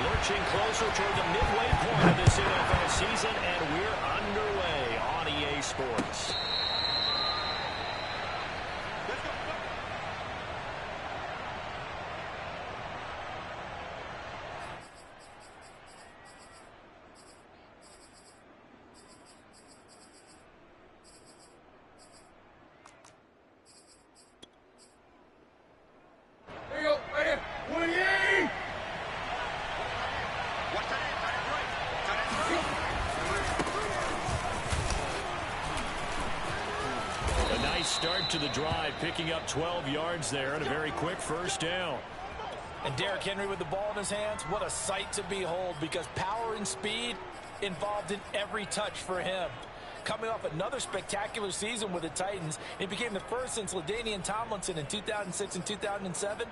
Lurching closer toward the midway point of this NFL season, and we're underway on EA Sports. Start to the drive, picking up 12 yards there and a very quick first down. And Derrick Henry with the ball in his hands, what a sight to behold, because power and speed involved in every touch for him. Coming off another spectacular season with the Titans, he became the first since LaDainian Tomlinson in 2006 and 2007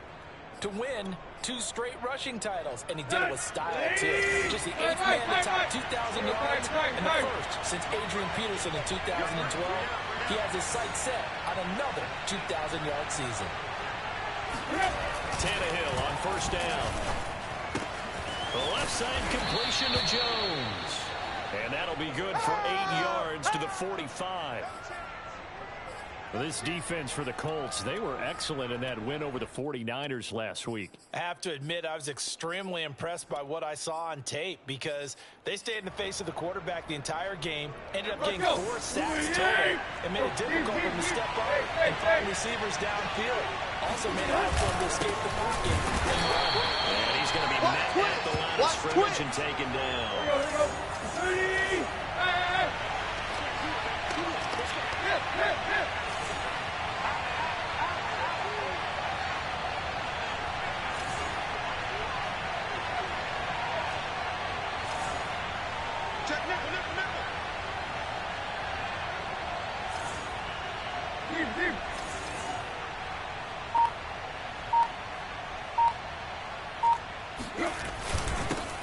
to win 2 straight rushing titles, and he did it with style, too. Just the 8th man to top 2,000 yards, and the first since Adrian Peterson in 2012. He has his sights set on another 2,000-yard season. Tannehill on first down. The left side completion to Jones. And that'll be good for 8 yards to the 45. This defense for the Colts, they were excellent in that win over the 49ers last week. I have to admit, I was extremely impressed by what I saw on tape because they stayed in the face of the quarterback the entire game, ended up getting 4 sacks total, and made it difficult for him to step up and find receivers downfield. Also made it hard for him to escape the pocket and run. And he's going to be met at the line of scrimmage and taken down.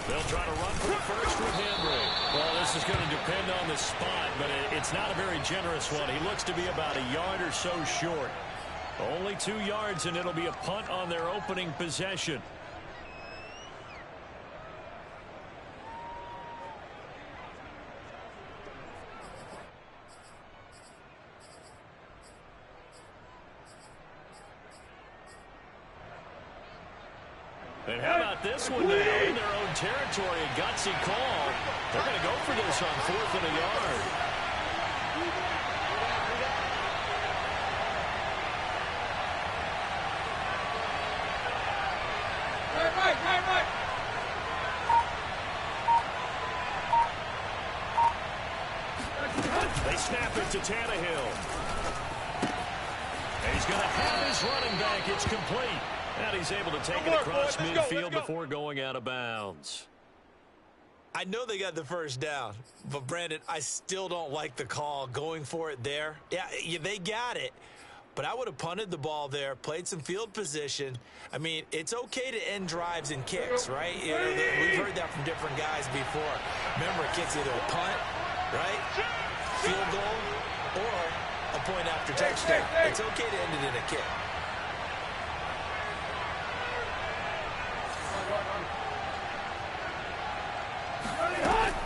They'll try to run for the first with Henry. Well, this is going to depend on the spot, but it's not a very generous one. He looks to be about a yard or so short. Only 2 yards, and it'll be a punt on their opening possession. And how about this one now? In their own territory, a gutsy call. They're going to go for this on 4th and a yard. Right. They snap it to Tannehill. And he's going to have his running back. It's complete. And he's able to take it across midfield before going out of bounds. I know they got the first down, but Brandon, I still don't like the call going for it there. Yeah, they got it, but I would have punted the ball there, played some field position. I mean, it's okay to end drives and kicks, right? We've heard that from different guys before. Remember, a kick's either a punt, right, field goal, or a point after touchdown. It's okay to end it in a kick.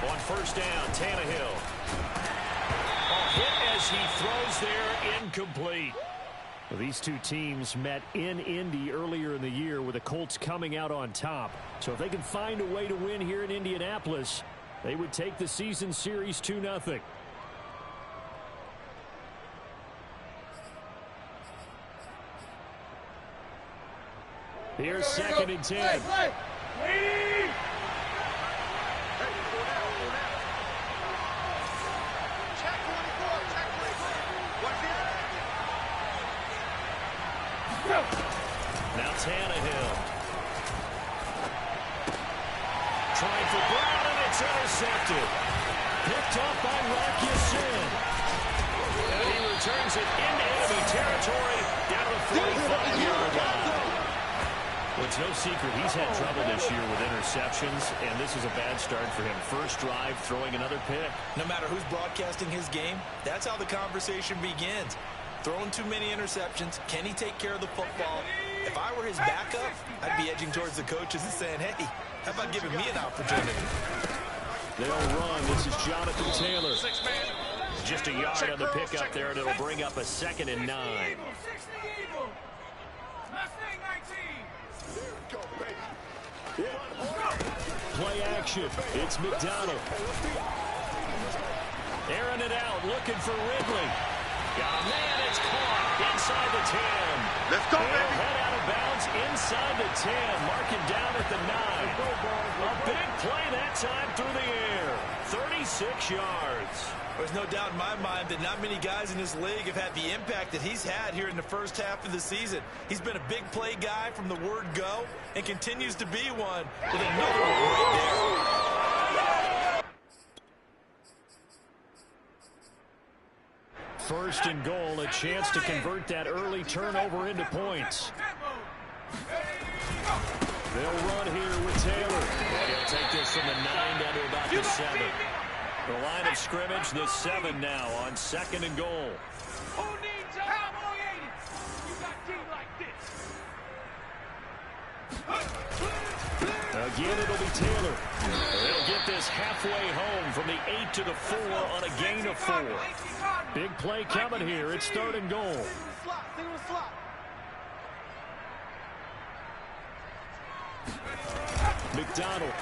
On first down, Tannehill. A hit as he throws there, incomplete. Well, these two teams met in Indy earlier in the year with the Colts coming out on top. So if they can find a way to win here in Indianapolis, they would take the season series 2-0. Here's 2nd and 10. Now Tannehill. Trying for Brown, and it's intercepted. Picked off by Rakisin. And he returns it into enemy territory down to the 45-yard line. Well, it's no secret he's had trouble this year with interceptions, and this is a bad start for him. First drive, throwing another pick. No matter who's broadcasting his game, that's how the conversation begins. Throwing too many interceptions. Can he take care of the football? If I were his his backup, I'd be edging towards the coaches and saying, hey, how about giving me an opportunity? They'll run. This is Jonathan Taylor. Just a yard on the pickup there, and it'll bring up a 2nd and 9. Play action. It's McDonald. Airing it out, looking for Ridley. Oh, man, it's caught inside the 10. Let's go, baby. Head out of bounds inside the 10. Marking down at the 9. A big play that time through the air. 36 yards. There's no doubt in my mind that not many guys in this league have had the impact that he's had here in the first half of the season. He's been a big play guy from the word go and continues to be one with another one right there. First and goal, a chance to convert that early turnover into points. They'll run here with Taylor. And he'll take this from the 9 down to about the 7. The line of scrimmage, the 7 now on 2nd and goal. Who needs a cowboy 80? You got team like this. Again, it'll be Taylor. They'll get this halfway home from the 8 to the 4 on a gain of 4. Big play coming here. It's 3rd and goal. McDonald.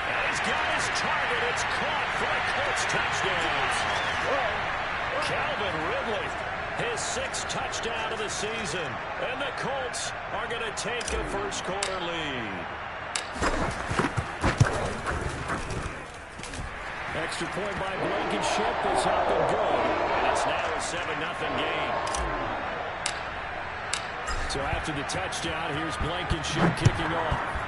And he's got his target. It's caught for the Colts touchdown. Calvin Ridley, his 6th touchdown of the season. And the Colts are going to take a first-quarter lead. Extra point by Blankenship is up and good. And it's now a 7-0 game. So after the touchdown, here's Blankenship kicking off.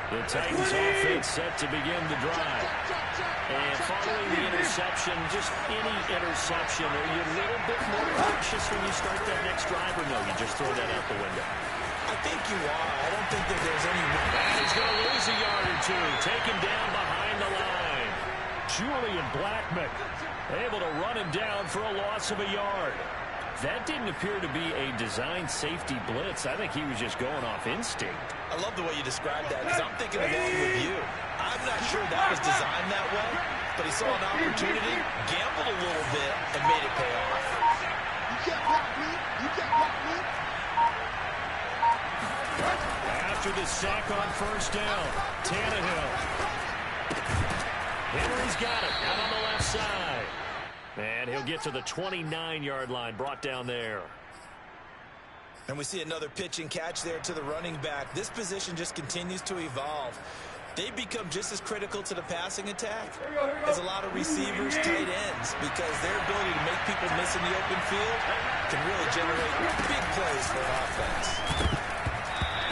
The Titans offense set to begin the drive. And following the interception, just any interception, are you a little bit more cautious when you start that next drive, or no, you just throw that out the window? I think you are. I don't think that there's any... And he's going to lose a yard or two. Taken down behind the line. Julian Blackmon able to run him down for a loss of a yard. That didn't appear to be a design safety blitz. I think he was just going off instinct. I love the way you described that because I'm thinking along with you. I'm not sure that was designed that way, but he saw an opportunity, gambled a little bit, and made it pay off. You can't block me. You can't block me. After the sack on first down, Tannehill. Henry's got it out on the left side. And he'll get to the 29-yard line, brought down there. And we see another pitch and catch there to the running back. This position just continues to evolve. They become just as critical to the passing attack as a lot of receivers, tight ends, because their ability to make people miss in the open field can really generate big plays for an offense.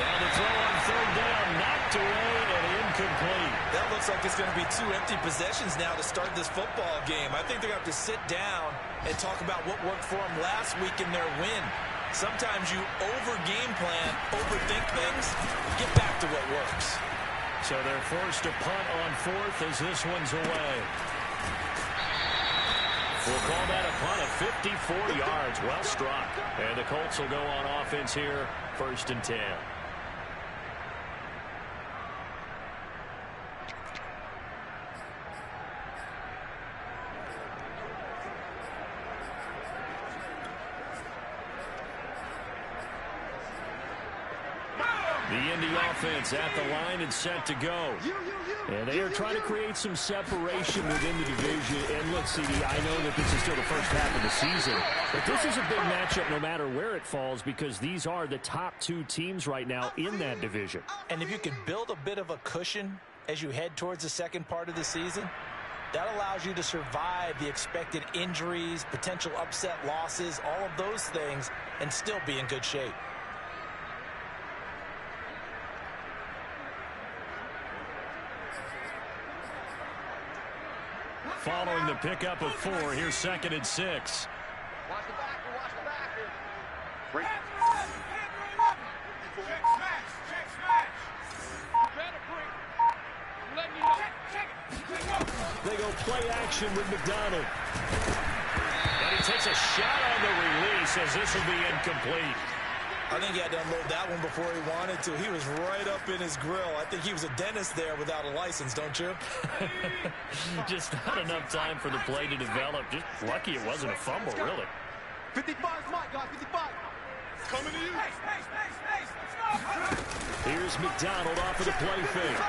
Down the throw on third down, knocked away and incomplete. That looks like it's going to be 2 empty possessions now to start this football game. I think they're going to have to sit down and talk about what worked for them last week in their win. Sometimes you over-game plan, overthink things, get back to what works. So they're forced to punt on 4th as this one's away. We'll call that a punt of 54 yards. Well struck. And the Colts will go on offense here, 1st and 10. The Indy offense at the line and set to go. And they are trying to create some separation within the division. And look, CD, I know that this is still the first half of the season, but this is a big matchup no matter where it falls because these are the top 2 teams right now in that division. And if you can build a bit of a cushion as you head towards the second part of the season, that allows you to survive the expected injuries, potential upset losses, all of those things, and still be in good shape. following the pickup of 4. Here's 2nd and 6. Watch the back here, watch the back here. Check smash. You better bring. I'm letting you know. Check. They go play action with McDonald. And he takes a shot on the release as this will be incomplete. I think he had to unload that one before he wanted to. He was right up in his grill. I think he was a dentist there without a license, don't you? Just not enough time for the play to develop. Just lucky it wasn't a fumble, really. 55 is Mike, guys, 55. Coming to you. Space. Let's go. Here's McDonald off of the play fake.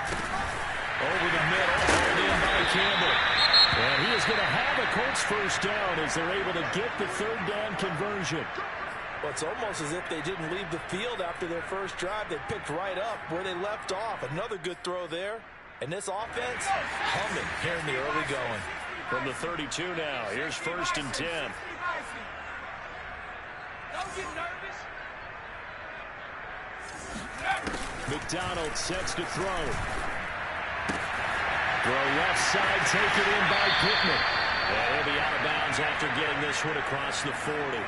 Over the middle, hauled in by Campbell. And he is going to have a Colts first down as they're able to get the 3rd down conversion. Well, it's almost as if they didn't leave the field after their first drive. They picked right up where they left off. Another good throw there. And this offense, humming here in the early going. From the 32 now, here's 1st and 10. Don't get nervous. McDonald sets to throw. Throw left side, taken in by Pittman. And he'll be out of bounds after getting this one across the 40.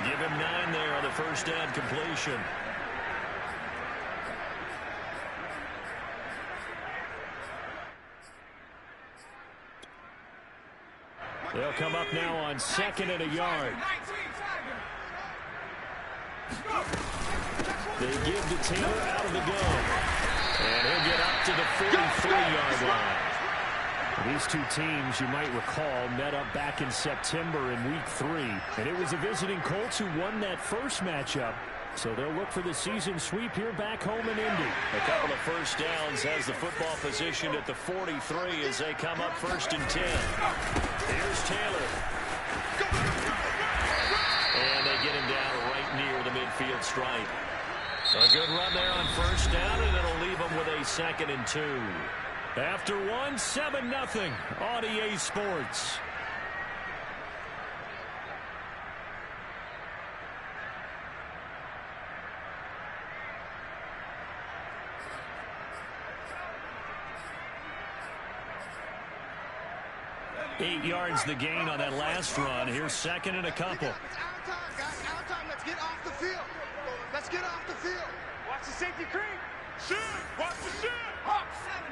Give him 9 there on the first down completion. They'll come up now on 2nd and a yard. They give to Taylor out of the gun. And he'll get up to the 43-yard line. These two teams, you might recall, met up back in September in Week 3. And it was the visiting Colts who won that first matchup. So they'll look for the season sweep here back home in Indy. A couple of first downs has the football positioned at the 43 as they come up 1st and 10. Here's Taylor. And they get him down right near the midfield stripe. A good run there on first down, and it'll leave them with a 2nd and 2. After 1, 7-0 on EA Sports. Eight yards the gain on that last run. Here's 2nd and a couple. It's our time, guys. Our time. Let's get off the field. Let's get off the field. Watch the safety creep. Shoot. Watch the shoot. Hawk 70.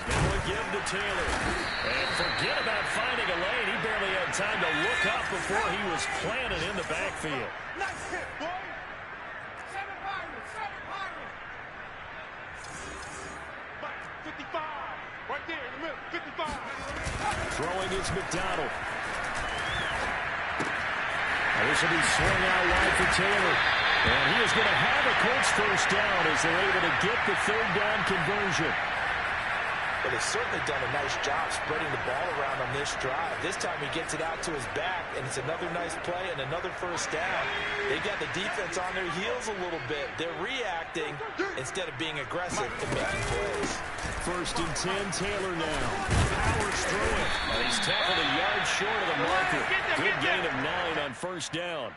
Now a give to Taylor. And forget about finding a lane. He barely had time to look up before he was planted in the backfield. Nice hit, boy. 7 Pirates. 55. Right there in the middle. 55. Throwing is McDonald. Now this will be swung out wide for Taylor. And he is going to have a Colts first down as they're able to get the 3rd down conversion. But they've certainly done a nice job spreading the ball around on this drive. This time he gets it out to his back, and it's another nice play and another first down. They got the defense on their heels a little bit. They're reacting instead of being aggressive and making plays. 1st and 10, Taylor now. Powers through it. And he's tackled a yard short of the marker. Good gain of 9 on first down.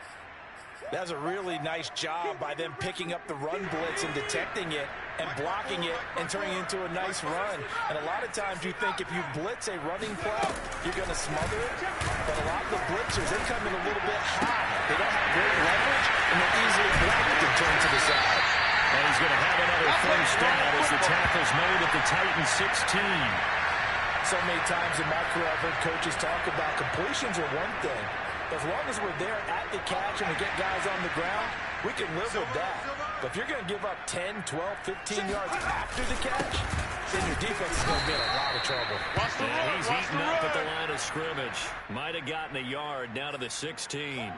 That's a really nice job by them picking up the run blitz and detecting it and blocking it and turning it into a nice run. And a lot of times you think if you blitz a running play, you're going to smother it. But a lot of the blitzers, they come in a little bit high. They don't have great leverage, and they're easily blocked and turned to the side. And he's going to have another first down as the tackle's made at the Titans 16. So many times in my career I've heard coaches talk about completions are one thing. As long as we're there at the catch and we get guys on the ground, we can live with that. But if you're going to give up 10, 12, 15 yards after the catch, then your defense is going to be in a lot of trouble. And he's eaten up at the line of scrimmage. Might have gotten a yard down to the 16.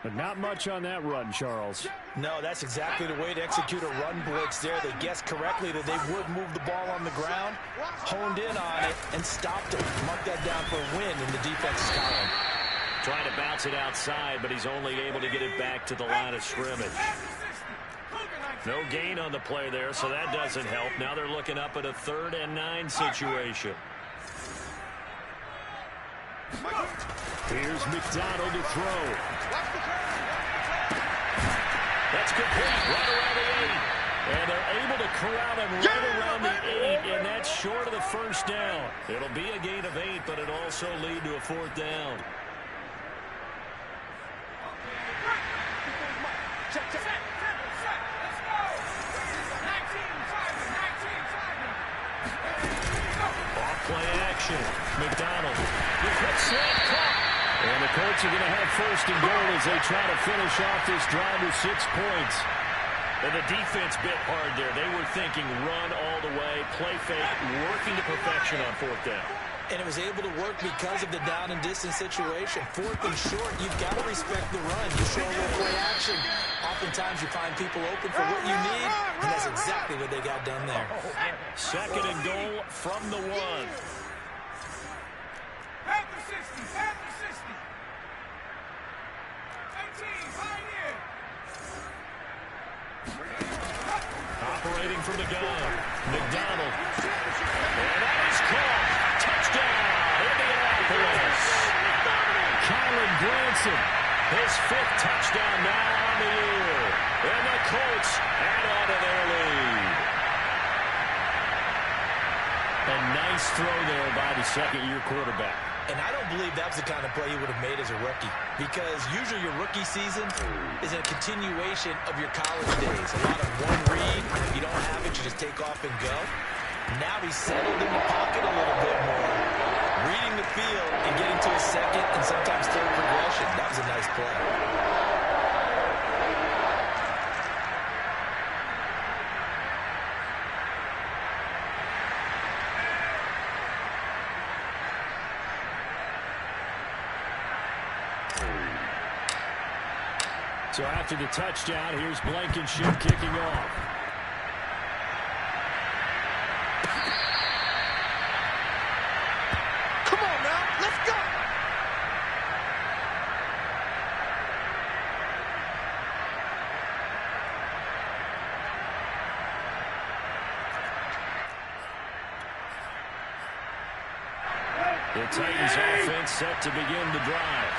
But not much on that run, Charles. No, that's exactly the way to execute a run blitz there. They guessed correctly that they would move the ball on the ground, honed in on it, and stopped it. Mark that down for a win in the defense's column. Trying to bounce it outside, but he's only able to get it back to the line of scrimmage. No gain on the play there, so that doesn't help. Now they're looking up at a 3rd and 9 situation. Here's McDonald to throw. That's complete right around the 8. And they're able to corral him right around the 8, and that's short of the first down. It'll be a gain of 8, but it'll also lead to a 4th down. Off-play action. McDonald. Slant caught. And the Colts are going to have 1st and goal as they try to finish off this drive with 6 points. And the defense bit hard there. They were thinking run all the way, play fake, working to perfection on 4th down. And it was able to work because of the down and distance situation. 4th and short, you've got to respect the run. You show a little play action. Oftentimes you find people open for what you need, and that's exactly what they got done there. 2nd and goal from the 1. At the 60, at the 60. 18, right here. Operating from the gun. McDonald. And that is caught. Touchdown, Indianapolis. Kylan Granson, his 5th touchdown now on the year. And the Colts add on to their lead. A nice throw there by the 2nd-year quarterback. And I don't believe that was the kind of play he would have made as a rookie, because usually your rookie season is a continuation of your college days. A lot of one read, and if you don't have it, you just take off and go. Now he's settled in the pocket a little bit more, reading the field and getting to a 2nd and sometimes 3rd progression. That was a nice play. So after the touchdown, here's Blankenship kicking off. Come on now, let's go. The Titans offense set to begin the drive.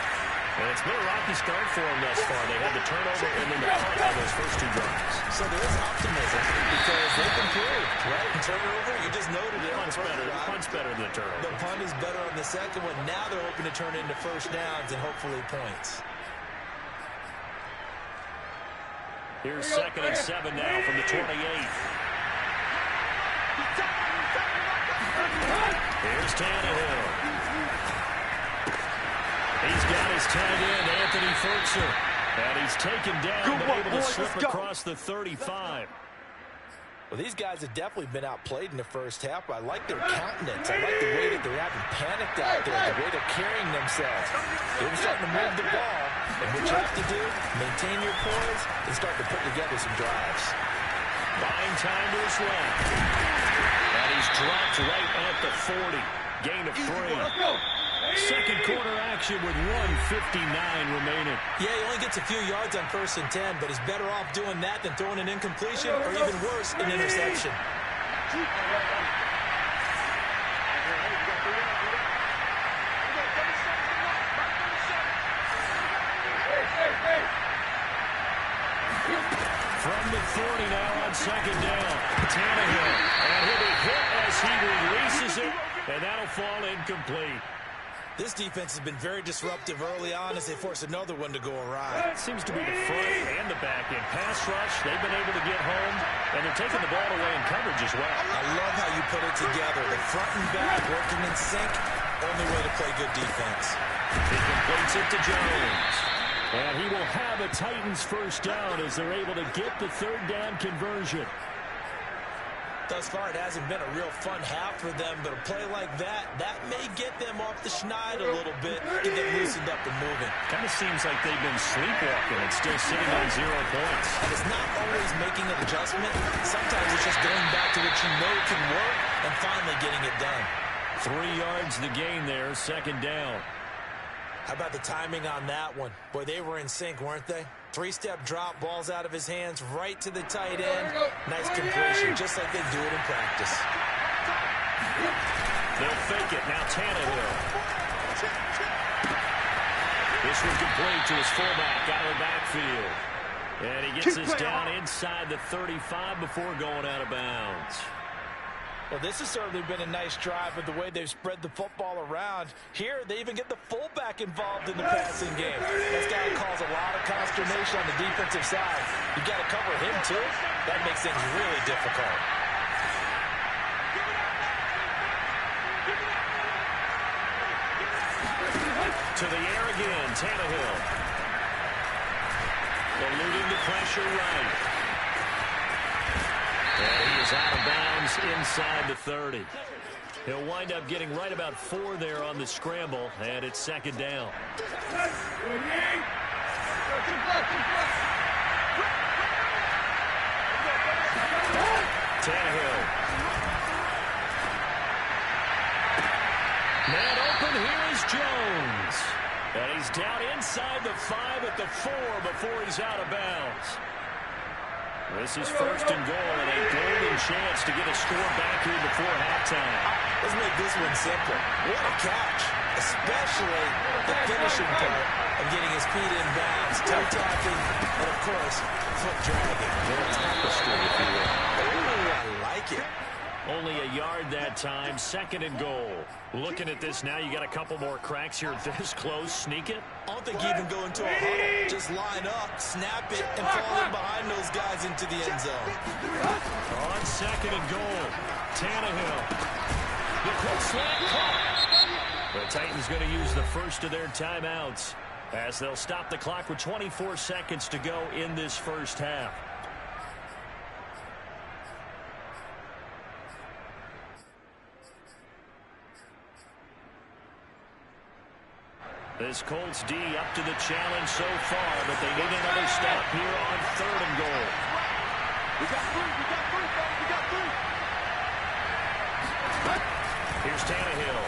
And it's been a rocky start for them thus far. They had the turnover and then the punt on those first 2 drives. So there is optimism because they've improved, right? Turnover, you just noted it. Punt's better than the turnover. The punt is better on the 2nd one. Now they're hoping to turn it into 1st downs and hopefully points. Here's 2nd and 7 now from the 28. Here's Tannehill. He's got his tight end, Anthony Ferguson. And he's taken down, but able to slip across the 35. Well, these guys have definitely been outplayed in the first half, but I like their countenance. I like the way that they're having panicked out there, the way they're carrying themselves. They're starting to move the ball, and what you have to do, maintain your poise and start to put together some drives. Buying time to his left. And he's dropped right at the 40. Gain of 3. 2nd quarter action with 1:59 remaining. Yeah, he only gets a few yards on 1st and 10, but he's better off doing that than throwing an incompletion or even worse, an interception. From the 40 now on 2nd down. Tannehill. And he'll be hit as he releases it, and that'll fall incomplete. This defense has been very disruptive early on as they force another one to go awry. It seems to be the front and the back end. Pass rush, they've been able to get home, and they're taking the ball away in coverage as well. I love how you put it together. The front and back working in sync, only way to play good defense. He completes it to Jones. And he will have a Titans 1st down as they're able to get the 3rd down conversion. Thus far, it hasn't been a real fun half for them, but a play like that may get them off the schneid a little bit, get them loosened up and moving. Kind of seems like they've been sleepwalking and still sitting on 0 points. And it's not always making an adjustment. Sometimes it's just going back to what you know can work and finally getting it done. 3 yards the gain there, 2nd down. How about the timing on that one? Boy, they were in sync, weren't they? 3-step drop, balls out of his hands, right to the tight end. Nice completion, just like they do it in practice. They'll fake it. Now Tannehill. This one complete to his fullback out of the backfield. And he gets this down inside the 35 before going out of bounds. Well, this has certainly been a nice drive with the way they've spread the football around. Here, they even get the fullback involved in the passing game. That's got to cause a lot of consternation on the defensive side. You've got to cover him, too. That makes things really difficult. To the air again, Tannehill. Eluding the pressure right. And he is out of bounds inside the 30. He'll wind up getting right about 4 there on the scramble, and it's second down. Tannehill. Man open, here is Jones. And he's down inside the 5 at the 4 before he's out of bounds. This is first and goal and a golden chance to get a score back here before halftime. Let's make this one simple. What a catch, especially the finishing part of getting his feet in bounds, toe tapping, and of course, foot dragging. Tapestry, if you will. Ooh, I like it. Only a yard that time, second and goal. Looking at this now, you got a couple more cracks here this close. Sneak it? I don't think you even go into a huddle. Just line up, snap it, and fall in behind those guys into the end zone. On second and goal, Tannehill. The quick slant caught. The Titans going to use the first of their timeouts as they'll stop the clock with 24 seconds to go in this first half. This Colts D up to the challenge so far, but they need another stop here on third and goal. We got 3, we got 3, folks, we got 3. Here's Tannehill.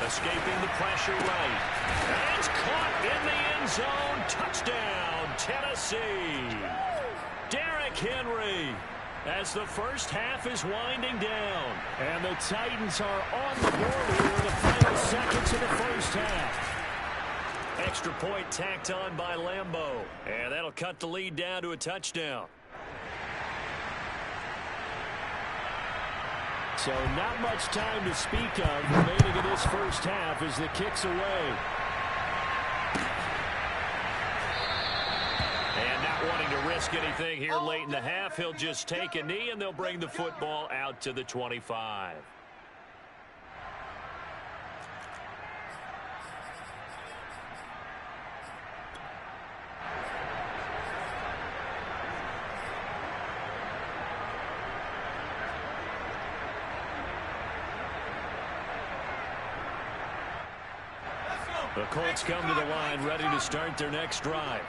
Escaping the pressure right. And it's caught in the end zone. Touchdown, Tennessee. Derrick Henry. As the first half is winding down. And the Titans are on the board here in the final seconds of the first half. Extra point tacked on by Lambeau. And that'll cut the lead down to a touchdown. So not much time to speak of remaining in this first half as the kick's away. And not wanting to risk anything here late in the half, he'll just take a knee and they'll bring the football out to the 25. The Colts come to the line ready to start their next drive.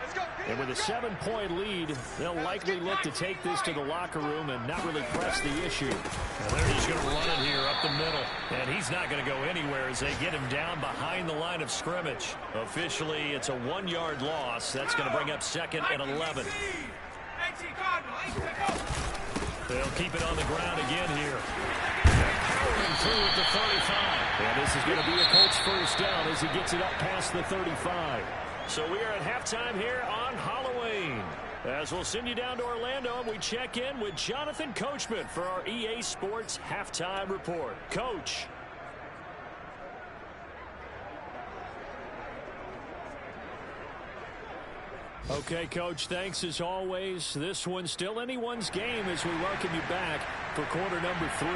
And with a 7-point lead, they'll likely look to take this to the locker room and not really press the issue. And they're just going to run it here up the middle. And he's not going to go anywhere as they get him down behind the line of scrimmage. Officially, it's a 1-yard loss. That's going to bring up second and 11. They'll keep it on the ground again here. Powering through at the 35. And this is going to be a Colts first down as he gets it up past the 35. So we are at halftime here on Halloween. As we'll send you down to Orlando and we check in with Jonathan Coachman for our EA Sports Halftime Report. Coach. Okay, Coach, thanks as always. This one's still anyone's game as we welcome you back for quarter number 3.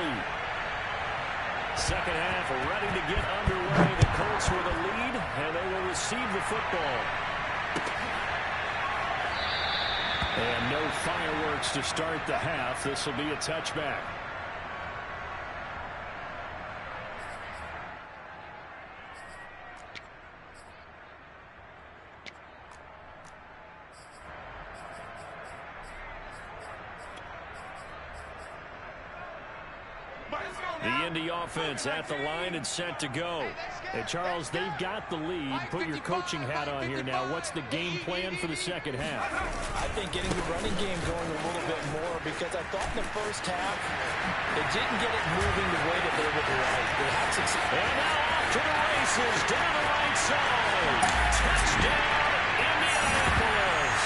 Second half ready to get underway. The Colts with a lead, and they will receive the football. And no fireworks to start the half. This will be a touchback. The Indy offense at the line and set to go. Hey, Charles, they've got the lead. Put your coaching hat on here now. What's the game plan for the second half? I think getting the running game going a little bit more because I thought in the first half they didn't get it moving the way that they would like. They had success. And now off to the races down the right side. Touchdown, Indianapolis.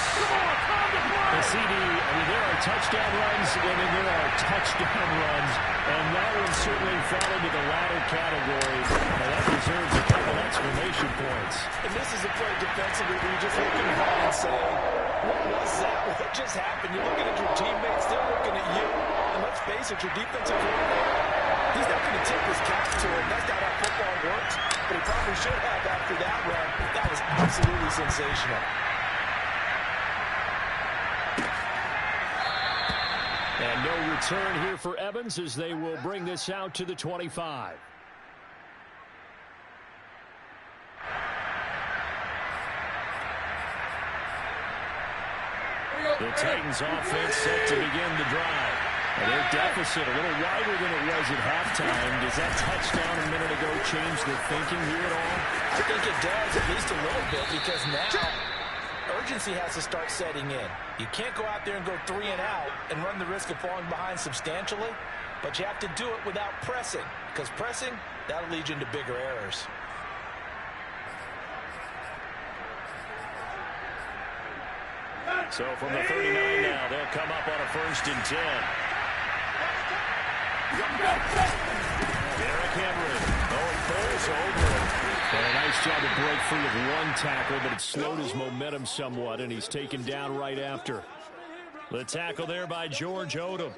CD, I mean, there are touchdown runs, and then there are touchdown runs, and that one certainly fell into the latter category. Now, that deserves a couple exclamation points. And this is a play defensively where you're just looking around and saying, what was that? What just happened? You're looking at your teammates, they're looking at you, and let's face it, your defensive coordinator, he's not going to tip his cap to him. That's not how football works, but he probably should have after that run. That was absolutely sensational. And no return here for Evans as they will bring this out to the 25. The Titans offense set to begin the drive. And their deficit a little wider than it was at halftime. Does that touchdown a minute ago change the thinking here at all? I think it does, at least a little bit, because now urgency has to start setting in. You can't go out there and go 3 and out and run the risk of falling behind substantially, but you have to do it without pressing, because pressing, that'll lead you into bigger errors. So from the 39 now, they'll come up on a 1st and 10. Derrick Henry. Oh, it falls over him. And a nice job to break free of one tackle, but it slowed his momentum somewhat, and he's taken down right after. The tackle there by George Odom.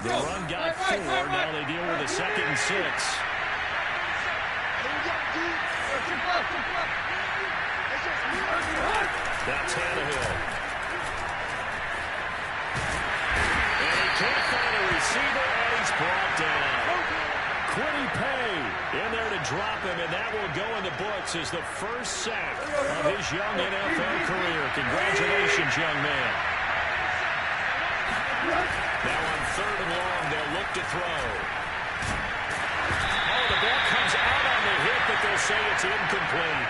The run got 4. Now they deal with a 2nd and 6. That's Tannehill. And he can't find a receiver, and he's brought down. Quiddy Pay in there to drop him, and that will go in the books as the first sack of his young NFL career. Congratulations, young man. Now on 3rd and long, they'll look to throw. Oh, the ball comes out on the hit, but they'll say it's incomplete.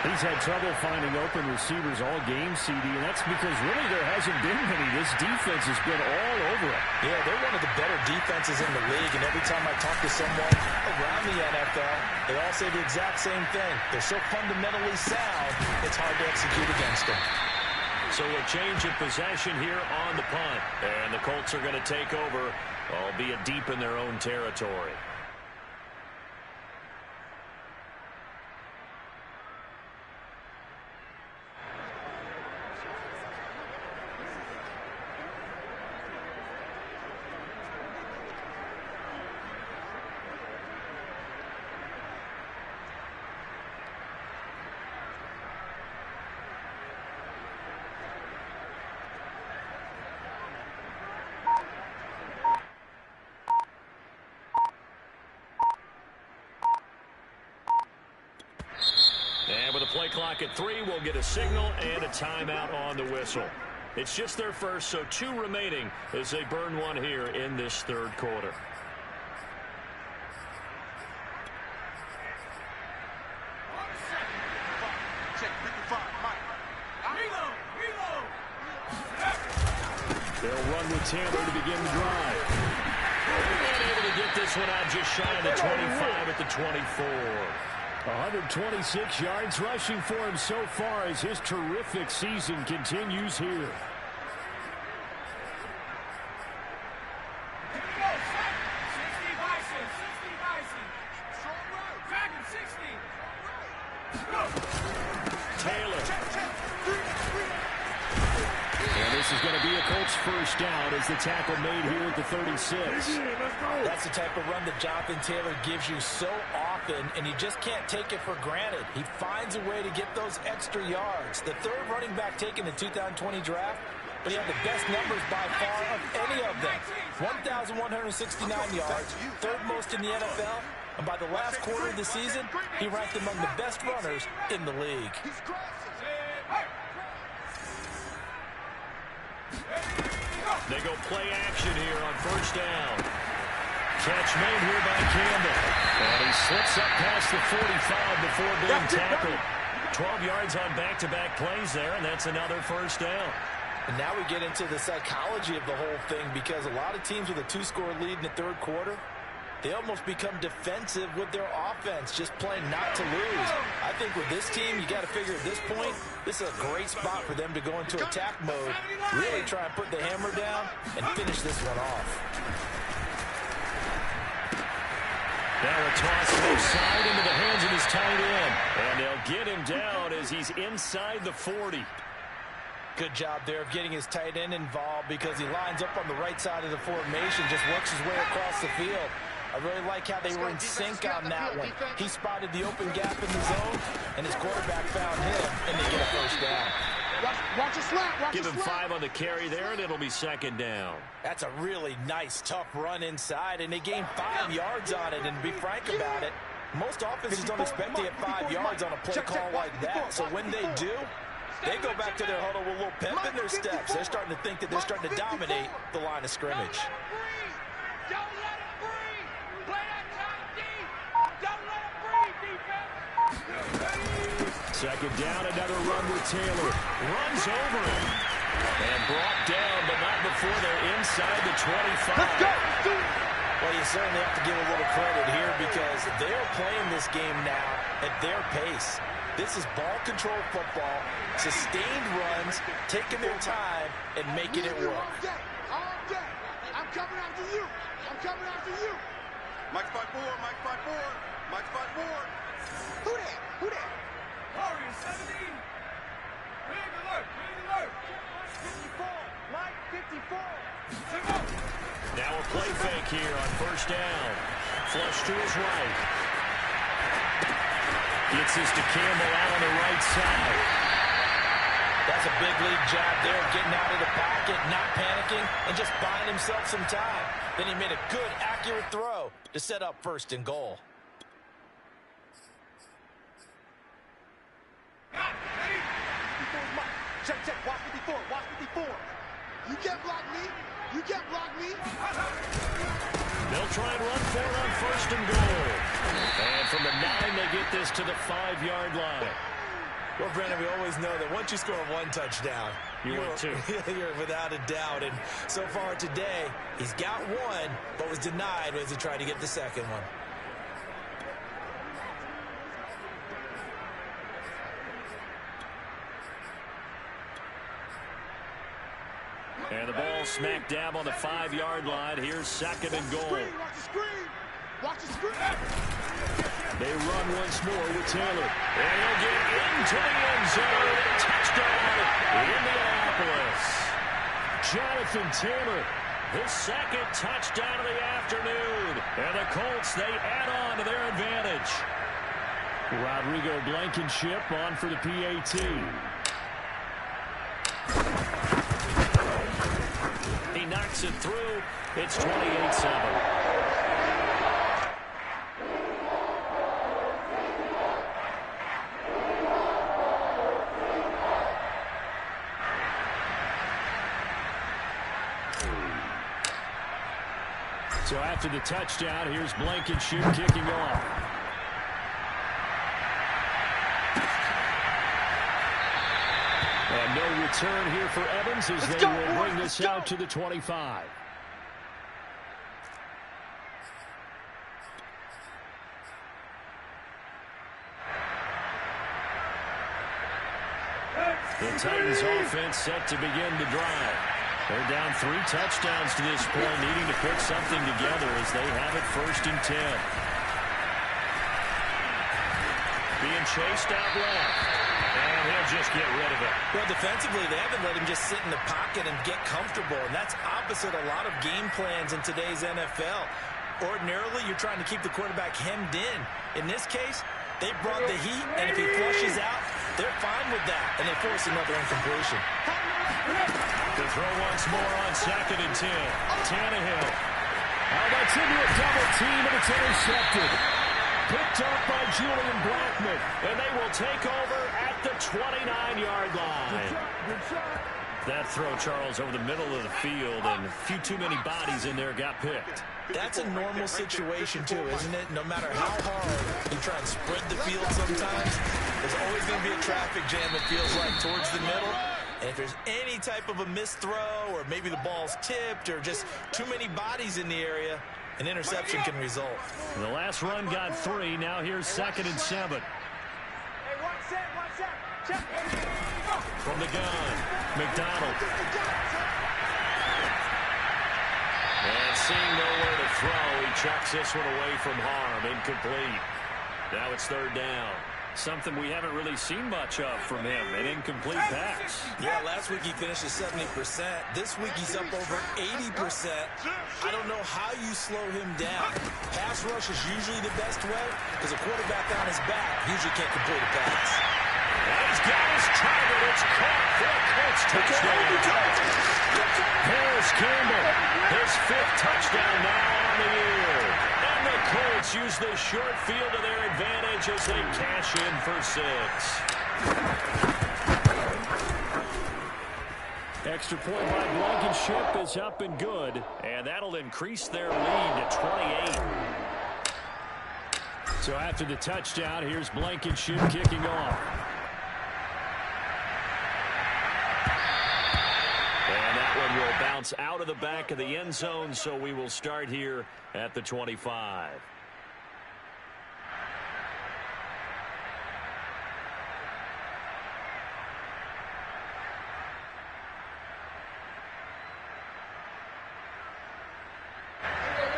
He's had trouble finding open receivers all game, CD, and that's because really there hasn't been many. This defense has been all over it. Yeah, they're one of the better defenses in the league, and every time I talk to someone around the NFL, they all say the exact same thing. They're so fundamentally sound, it's hard to execute against them. So a change of possession here on the punt, and the Colts are going to take over, albeit deep in their own territory. Play clock at 3. We'll get a signal and a timeout on the whistle. It's just their first, so 2 remaining as they burn one here in this 3rd quarter. They'll run with Taylor to begin the drive. And able to get this one out just shy of the 25 at the 24. 126 yards rushing for him so far as his terrific season continues here. Taylor. And this is going to be a Colts first down as the tackle made here at the 36. That's the type of run that Jonathan Taylor gives you so often, and you just can't take it for granted. He finds a way to get those extra yards. The 3rd running back taken in the 2020 draft, but he had the best numbers by far of any of them. 1,169 yards, 3rd most in the NFL, and by the last quarter of the season, he ranked among the best runners in the league. They go play action here on 1st down. Catch made here by Campbell. And he slips up past the 45 before being tackled. 12 yards on back-to-back plays there, and that's another 1st down. And now we get into the psychology of the whole thing, because a lot of teams with a 2-score lead in the 3rd quarter, they almost become defensive with their offense, just playing not to lose. I think with this team, you got to figure at this point, this is a great spot for them to go into attack mode, really try and put the hammer down and finish this one off. Now a toss left side into the hands of his tight end. And they'll get him down as he's inside the 40. Good job there of getting his tight end involved because he lines up on the right side of the formation, just works his way across the field. I really like how they were in sync on that one. He spotted the open gap in the zone, and his quarterback found him, and they get a first down. Watch a slap. Give him 5 on the carry there, and it'll be second down. That's a really nice, tough run inside, and they gained 5 yards on it. And to be frank about it, most offenses don't expect to get 5 yards on a play call like that. So when they do, they go back to their huddle with a little pep in their steps. They're starting to think that they're starting to dominate the line of scrimmage. Don't let him breathe. Play that tight D. Don't let him breathe, defense. Second down, another run with Taylor. Runs over him. And brought down, but not before they're inside the 25. Let's go. Well, you certainly have to give a little credit here because they're playing this game now at their pace. This is ball control football, sustained runs, taking their time, and making it work. All day. I'm coming after you. I'm coming after you. Mike 5-4, Mike 5-4, Mike 5-4. Who that? Who that? Warrior 17. Big alert. 54. Mike 54. Now a play fake here on first down. Flush to his right. Gets this to Campbell out on the right side. That's a big league job there, getting out of the pocket, not panicking, and just buying himself some time. Then he made a good, accurate throw to set up first and goal. Check. Watch 54. You can't block me. They'll try and run for it on first and goal. And from the 9, they get this to the 5-yard line. Well, Brendan, we always know that once you score 1 touchdown, you win 2. You're without a doubt. And so far today, he's got 1, but was denied as he tried to get the second one. And the ball smack dab on the 5-yard line. Here's second and goal. Watch the screen. They run once more with Taylor. And he'll get into the end zone. Touchdown, Indianapolis. Jonathan Taylor, his second touchdown of the afternoon. And the Colts, they add on to their advantage. Rodrigo Blankenship on for the PAT. He knocks it through. It's 28-7. So after the touchdown, here's Blankenship kicking off. And no return here for Evans as they will bring this out to the 25. The Titans offense set to begin the drive. They're down 3 touchdowns to this point, needing to put something together as they have it first and 10. Being chased out left. And he'll just get rid of it. Well, defensively, they haven't let him just sit in the pocket and get comfortable, and that's opposite a lot of game plans in today's NFL. Ordinarily, you're trying to keep the quarterback hemmed in. In this case, they brought the heat, and if he flushes out, they're fine with that, and they force another incompletion. The throw once more on second and 10. Tannehill. Oh, that's into a double team, and it's intercepted. Picked up by Julian Blackmon, and they will take over at the 29-yard line. That throw, Charles, over the middle of the field, and a few too many bodies in there got picked. That's a normal situation, too, isn't it? No matter how hard you try and spread the field sometimes, there's always going to be a traffic jam, it feels like, towards the middle. And if there's any type of a missed throw or maybe the ball's tipped or just too many bodies in the area, an interception can result. The last run got 3. Now here's 2nd and 7. Hey, one set. Check. From the gun, McDonald. And seeing nowhere to throw, he chucks this one away from harm. Incomplete. Now it's 3rd down. Something we haven't really seen much of from him, an incomplete pass. Yeah, last week he finished at 70%. This week he's up over 80%. I don't know how you slow him down. Pass rush is usually the best way because a quarterback on his back usually can't complete a pass. And he's got his target. It's caught for a Colts touchdown. Harris Campbell, his 5th touchdown now on the year. And the Colts use the short field to their advantage as they cash in for 6. Extra point by Blankenship is up and good. And that'll increase their lead to 28. So after the touchdown, here's Blankenship kicking off. And that one will bounce out of the back of the end zone, so we will start here at the 25.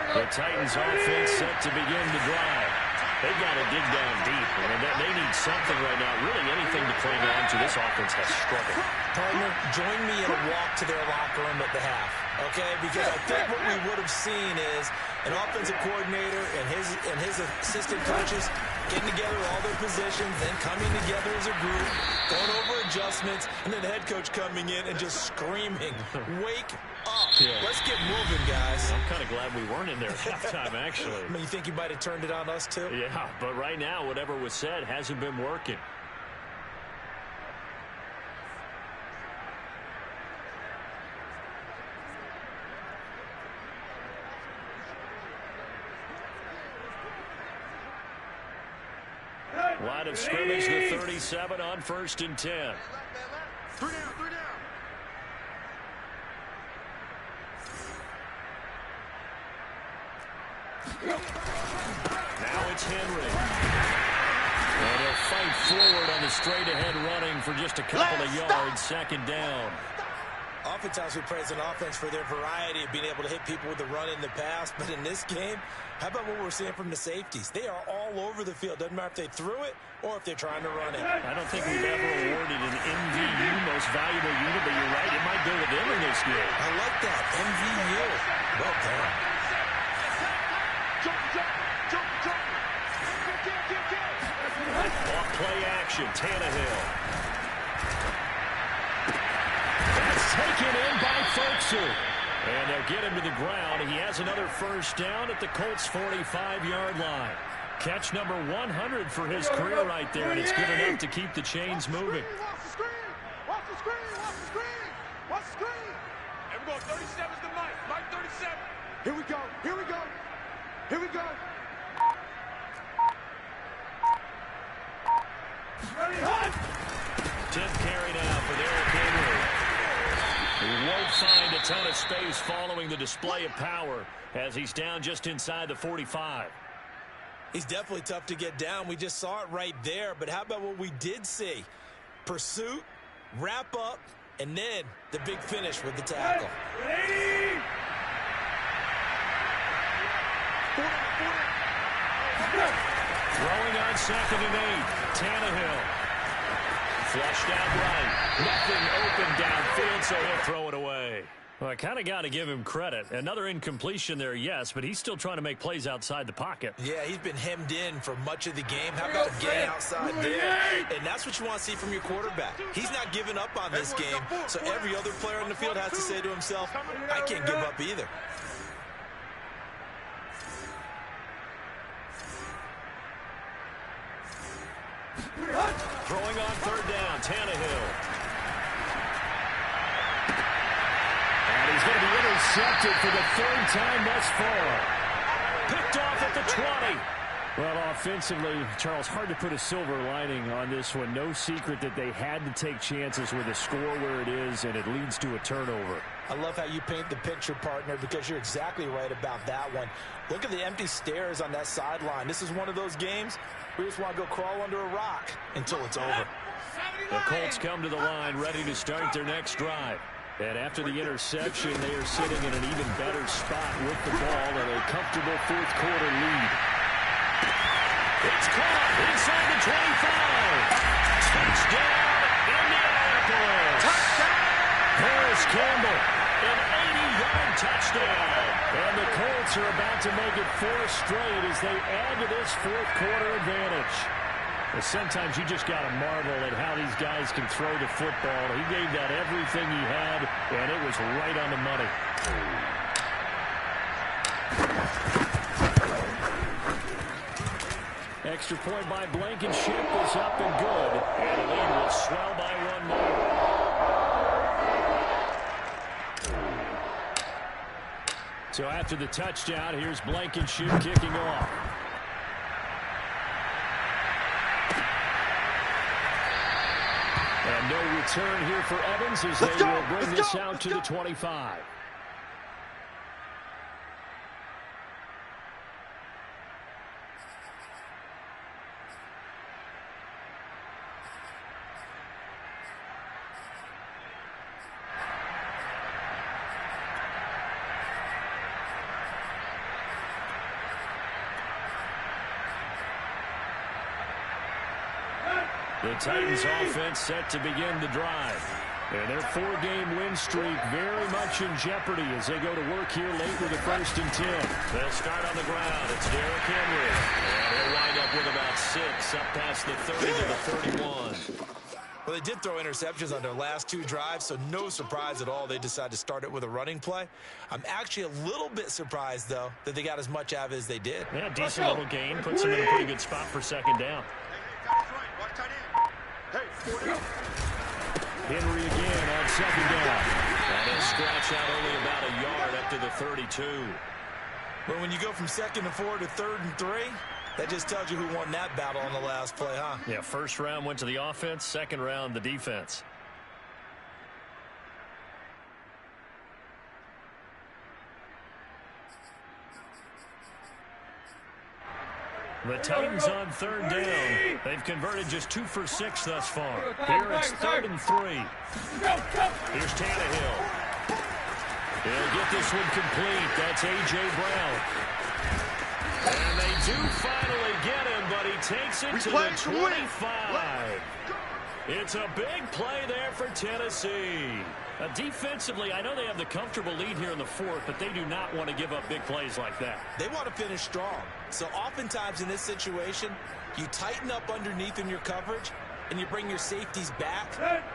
The Titans offense set to begin the drive. They've got to dig down deep, and they need something right now. Really anything to cling on to. This offense has struggled. Partner, join me in a walk to their locker room at the half, okay? Because I think what we would have seen is an offensive coordinator and his assistant coaches getting together all their positions, then coming together as a group, going over adjustments, and then the head coach coming in and just screaming, "Wake up. Yeah. Let's get moving, guys." I'm kind of glad we weren't in there at halftime, actually. I mean, you think you might have turned it on us, too? Yeah, but right now, whatever was said hasn't been working. Line of scrimmage, the 37 on 1st and 10. 3 down. Now it's Henry. And he'll fight forward on the straight-ahead running for just a couple of yards. 2nd down. Oftentimes we praise an offense for their variety of being able to hit people with the run in the pass. But in this game, how about what we're seeing from the safeties? They are all over the field. Doesn't matter if they threw it or if they're trying to run it. I don't think we've ever awarded an MVU, most valuable unit, but you're right. It might go to them in this game. I like that. MVU. Well done. Off play action, Tannehill. That's taken in by Folkser. And they'll get him to the ground. He has another 1st down at the Colts' 45-yard line. Catch number 100 for his career right there, and it's good enough to keep the chains moving. Watch the screen. And we're going 37's the Mike 37. Here we go. 10th carry now for Derrick Henry. He won't find a ton of space following the display of power as he's down just inside the 45. He's definitely tough to get down. We just saw it right there. But how about what we did see? Pursuit, wrap up, and then the big finish with the tackle. Throwing on 2nd and 8. Tannehill. Flushed out right. Nothing open downfield, so he'll throw it away. Well, I kind of got to give him credit. Another incompletion there, yes, but he's still trying to make plays outside the pocket. Yeah, he's been hemmed in for much of the game. How about getting outside there? And that's what you want to see from your quarterback. He's not giving up on this game, so every other player on the field has to say to himself, I can't give up either. Throwing on 3rd down, Tannehill. And he's going to be intercepted for the 3rd time thus far. Picked off at the 20. Well, offensively, Charles, hard to put a silver lining on this one. No secret that they had to take chances with a score where it is, and it leads to a turnover. I love how you paint the picture, partner, because you're exactly right about that one. Look at the empty stares on that sideline. This is one of those games where you just want to go crawl under a rock until it's over. The Colts come to the line ready to start their next drive. And after the interception, they are sitting in an even better spot with the ball and a comfortable fourth-quarter lead. It's caught inside the 25. Touchdown, Indianapolis. Touchdown! Paris Campbell, an 80-yard touchdown. And the Colts are about to make it 4 straight as they add to this fourth-quarter advantage. Well, sometimes you just got to marvel at how these guys can throw the football. He gave that everything he had, and it was right on the money. Extra point by Blankenship is up and good, and the lead will swell by 1 more. So after the touchdown, here's Blankenship kicking off. And no return here for Evans as they will bring this out to the 25. The Titans offense set to begin the drive. And their 4-game win streak very much in jeopardy as they go to work here late with a 1st and 10. They'll start on the ground. It's Derrick Henry. And he'll wind up with about 6 up past the 30 to the 31. Well, they did throw interceptions on their last 2 drives, so no surprise at all they decided to start it with a running play. I'm actually a little bit surprised, though, that they got as much out of it as they did. Yeah, decent little gain. Puts them in a pretty good spot for 2nd down. Henry again on 2nd down. And he'll scratch out only about a yard up to the 32. Well, when you go from 2nd and 4 to 3rd and 3, that just tells you who won that battle on the last play, huh? Yeah, 1st round went to the offense, 2nd round the defense. The Titans on 3rd down. They've converted just 2 for 6 thus far. Here it's 3rd and 3. Here's Tannehill. He'll get this one complete. That's A.J. Brown. And they do finally get him, but he takes it to the 25. It's a big play there for Tennessee. Defensively, I know they have the comfortable lead here in the 4th, but they do not want to give up big plays like that. They want to finish strong. So oftentimes in this situation, you tighten up underneath in your coverage, and you bring your safeties back.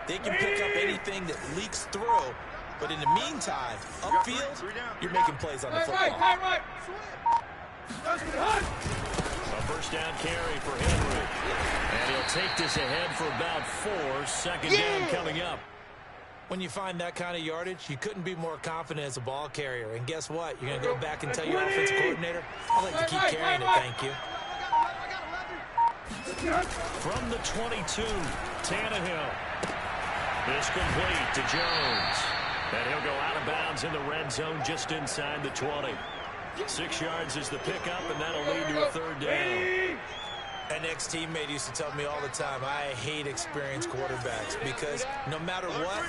They can pick up anything that leaks through. But in the meantime, upfield, you're making plays on the football. A 1st down carry for Henry. And he'll take this ahead for about 4. 2nd down coming up. When you find that kind of yardage, you couldn't be more confident as a ball carrier. And guess what? You're going to go back and tell your offensive coordinator, I'd like to keep carrying it, thank you. From the 22, Tannehill is complete to Jones. And he'll go out of bounds in the red zone just inside the 20. 6 yards is the pickup, and that'll lead to a 3rd down. An ex-teammate used to tell me all the time, I hate experienced quarterbacks because no matter what,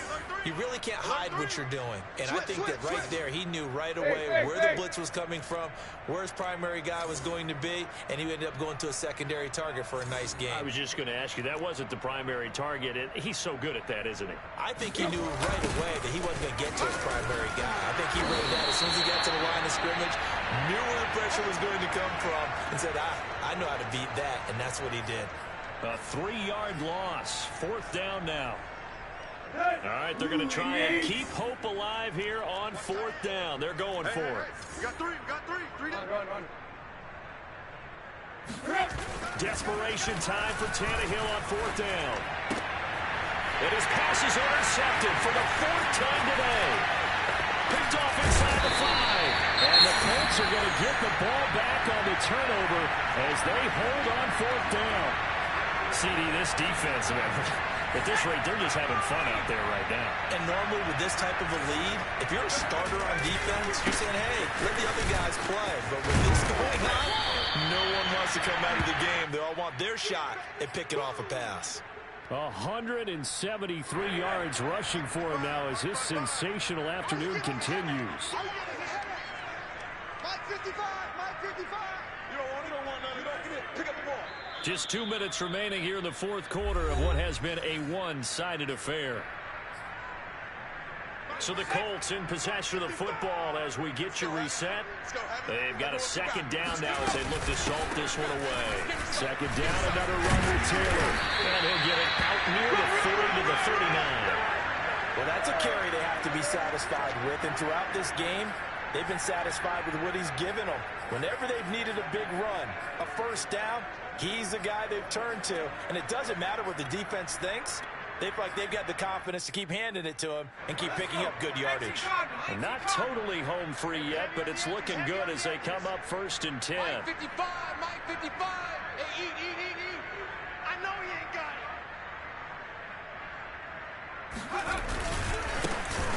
you really can't hide what you're doing. And I think that right there, he knew right away where the blitz was coming from, where his primary guy was going to be, and he ended up going to a secondary target for a nice game. I was just going to ask you, that wasn't the primary target. He's so good at that, isn't he? I think he knew right away that he wasn't going to get to his primary guy. I think he read that as soon as he got to the line of scrimmage, knew where the pressure was going to come from, and said, I know how to beat that, and that's what he did. A 3-yard loss. 4th down now. All right, they're going to try and keep hope alive here on 4th down. They're going for it. We got 3. We got 3. 3 down. Desperation time for Tannehill on 4th down. And his pass is intercepted for the 4th time today. Picked off inside the 5. And the Colts are going to get the ball back on the turnover as they hold on fourth down. CD, this defense, at this rate, they're just having fun out there right now. And normally with this type of a lead, if you're a starter on defense, you're saying, hey, let the other guys play. But with this going on, no one wants to come out of the game. They all want their shot at picking off a pass. 173 yards rushing for him now as his sensational afternoon continues. Mike 55, Mike 55. You don't want none. You don't get it. Pick up the ball. Just 2 minutes remaining here in the fourth quarter of what has been a one-sided affair. So the Colts in possession of the football as we get you reset. They've got a second down now as they look to salt this one away. Second down, another run with Taylor. And he'll get it out near the 40 to the 39. Well, that's a carry they have to be satisfied with. And throughout this game, they've been satisfied with what he's given them. Whenever they've needed a big run, a first down, he's the guy they've turned to. And it doesn't matter what the defense thinks. They feel like they've got the confidence to keep handing it to him and keep picking up good yardage. And not totally home free yet, but it's looking good as they come up 1st and 10. Mike 55, Mike 55. Hey, eat. I know he ain't got it.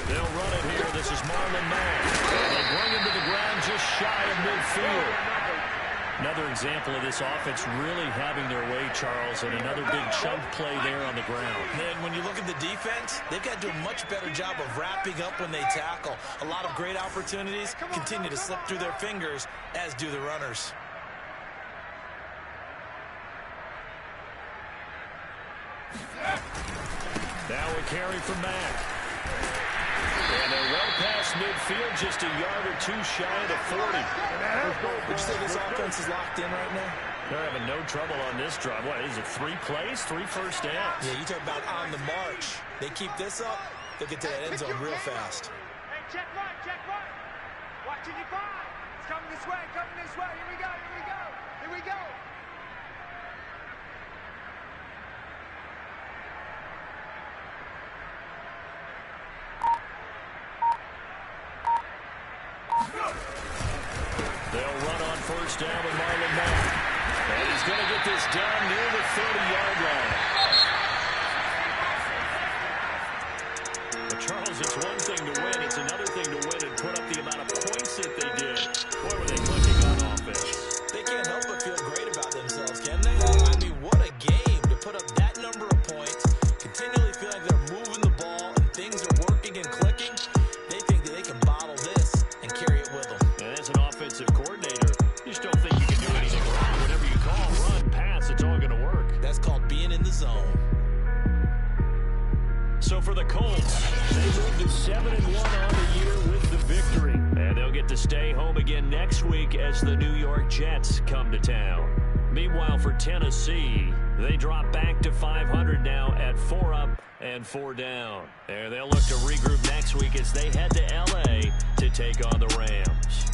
They'll run it here. This is Marlon Mack. And they bring him to the ground just shy of midfield. Another example of this offense really having their way, Charles, and another big chunk play there on the ground. And when you look at the defense, they've got to do a much better job of wrapping up when they tackle. A lot of great opportunities continue to slip through their fingers, as do the runners. Now a carry from Mack. And they're well past midfield, just a yard or two shy of the 40. Would you say this offense is locked in right now? They're having no trouble on this drive. What, is it 3 plays, 3 first downs? Yeah, you talk about on the march. They keep this up, they'll get to that end zone real fast. Hey, check right. Watching your five. It's coming this way. Here we go. They'll run on first down with Marlon Mack. And he's going to get this down near the 30-yard line. But Charles, it's one thing to win. It's another thing to win and put up the amount of points that they did. Boy, were they clicking on offense. They can't help but feel great about themselves, can they? I mean, what a game to put up that number of points, continually feel like they're moving the ball and things are working and clicking. They think that they can bottle this and carry it with them. And as an offensive coordinator, you just don't think you can do anything wrong. Whatever you call, run, pass, it's all going to work. That's called being in the zone. So for the Colts, they move to 7-1 on the year with the victory. And they'll get to stay home again next week as the New York Jets come to town. Meanwhile, for Tennessee, they drop back to 500 now at 4 up and 4 down. And they'll look to regroup next week as they head to L.A. to take on the Rams.